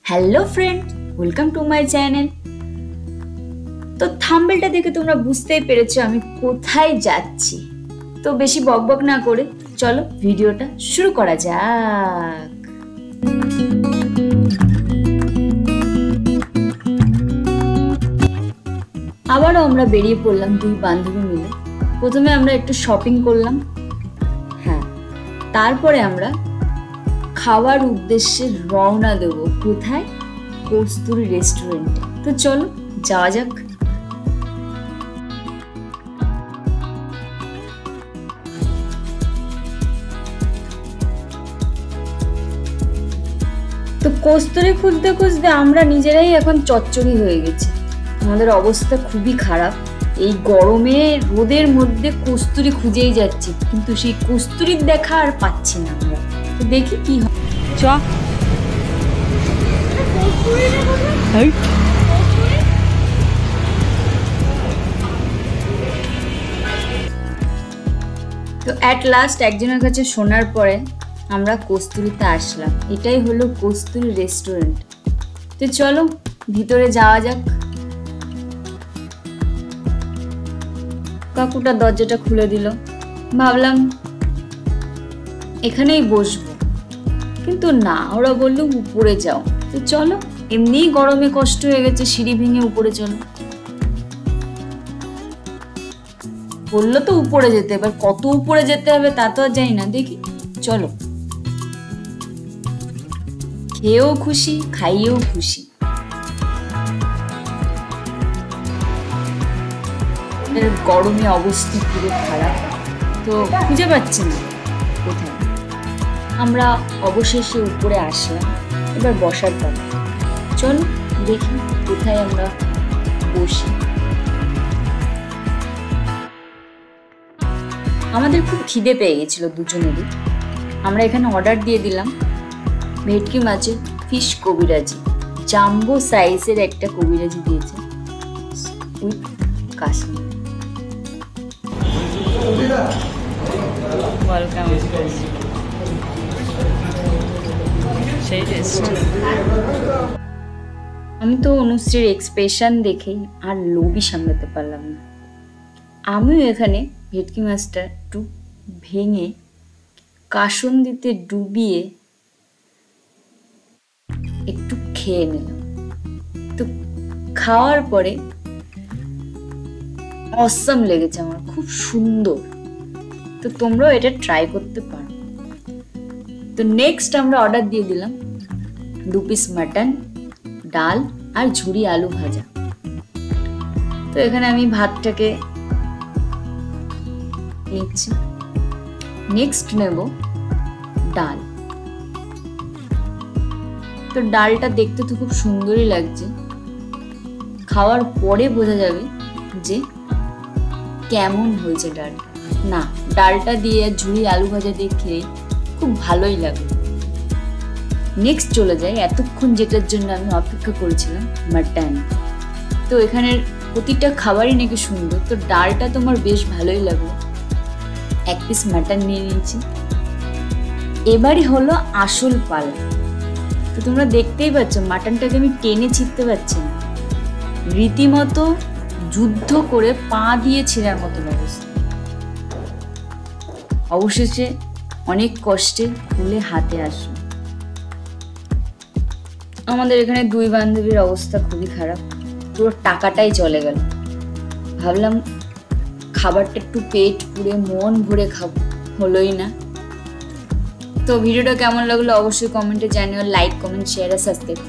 Hello friend, welcome to my channel. তো থাম্বনেলটা দেখে তোমরা বুঝতেই পেরেছো আমি কোথায় যাচ্ছি। তো বেশি বকবক না করে চলো ভিডিওটা শুরু করা যাক। আবারও আমরা বেরিয়ে পড়লাম দুই বান্ধবী মিলে। প্রথমে আমরা একটু শপিং করলাম, হ্যাঁ, তারপরে আমরা খাওয়ার উদ্দেশ্যে রওনা দেবো। কোথায়? কস্তুরী রেস্টুরেন্টে। তো চলো যাওয়া যাক। তো কস্তুরী খুঁজতে খুঁজতে আমরা নিজেরাই এখন চচ্চড়ি হয়ে গেছি। আমাদের অবস্থা খুবই খারাপ। এই গরমে রোদের মধ্যে কস্তুরী খুঁজেই যাচ্ছি, কিন্তু সেই কস্তুরীর দেখা আর পাচ্ছি না আমরা। তো দেখি কি হয়। চ তো অ্যাট লাস্ট একজনের কাছে শোনার পরে আমরা কস্তুরীতে আসলাম। এটাই হলো কস্তুরী রেস্টুরেন্ট। তো চলো ভিতরে যাওয়া যাক। কাকুটা দরজাটা খুলে দিল। ভাবলাম এখানেই বসবো, কিন্তু না, ওরা বললো উপরে যাও। তো চলো, এমনিই গরমে কষ্ট হয়ে গেছে, সিঁড়ি ভেঙে উপরে চলো। বললো তো উপরে যেতে, এবার কত উপরে যেতে হবে তা তো আর জানি না। দেখি চলো। খেয়েও খুশি, খাইয়েও খুশি। গরমে অবস্থা পুরো খারাপ, তো খুঁজে পাচ্ছি না কোথায়। আমরা অবশেষে উপরে আসলাম, এবার বসার পালা। চলো দেখি কোথায় আমরা বসি। আমাদের খুব খিদে পেয়ে গেছিল দুজনেরই। আমরা এখানে অর্ডার দিয়ে দিলাম ভেটকি মাছের ফিশ কবিরাজি। জাম্বো সাইজের একটা কবিরাজি দিয়েছে উইথ কাশ্মীর। ওয়েলকাম। সেই টেস্ট। আমি তো অনুশ্রীর এক্সপ্রেশন দেখেই আর লোভই সামলাতে পারলাম না। আমিও এখানে ভেটকি মাছটা একটু ভেঙে কাসুন্দিতে ডুবিয়ে একটু খেয়ে নিলাম। তো খাওয়ার পরে অসাম লেগেছে আমার, খুব সুন্দর। তো তোমরাও এটা ট্রাই করতে পারো। তো নেক্সট আমরা অর্ডার দিয়ে দিলাম 2 পিস মাটন, ডাল আর ঝুরি আলু ভাজা। তো এখানে আমি ভাতটাকে নিচ্ছি। নেক্সট নেব ডাল। তো ডালটা দেখতে তো খুব সুন্দরই লাগছে, খাওয়ার পরে বোঝা যাবে যে কেমন হয়েছে ডালটা। না, ডালটা দিয়ে ঝুরি আলু ভাজা দিয়ে খেয়ে খুব ভালোই লাগলো। নেক্সট চলে যাই এতক্ষণ যেটার জন্য আমি অপেক্ষা করেছিলাম, মাটন। তো এখানের প্রতিটা খাবারই নাকি সুন্দর। তো ডালটা তোমার বেশ ভালোই লাগলো। 1 পিস মাটন নিয়ে নিয়েছি। এবারই হলো আসল পালা। তো তোমরা দেখতেই পাচ্ছ মাটনটাকে আমি টেনে ছিঁড়তে পারছি না, রীতিমতো যুদ্ধ করে পা দিয়ে ছিঁড়ার মতো অবস্থা। অবশেষে অনেক কষ্টে খুলে হাতে আসলো। আমাদের এখানে দুই বান্ধবীর অবস্থা খুবই খারাপ, পুরো টাকাটাই চলে গেল। ভাবলাম খাবারটা একটু পেট পুরে মন ভরে খাবো, হলোই না। তো ভিডিওটা কেমন লাগলো অবশ্যই কমেন্টে জানিও। লাইক, কমেন্ট, শেয়ার আর সাবস্ক্রাইব।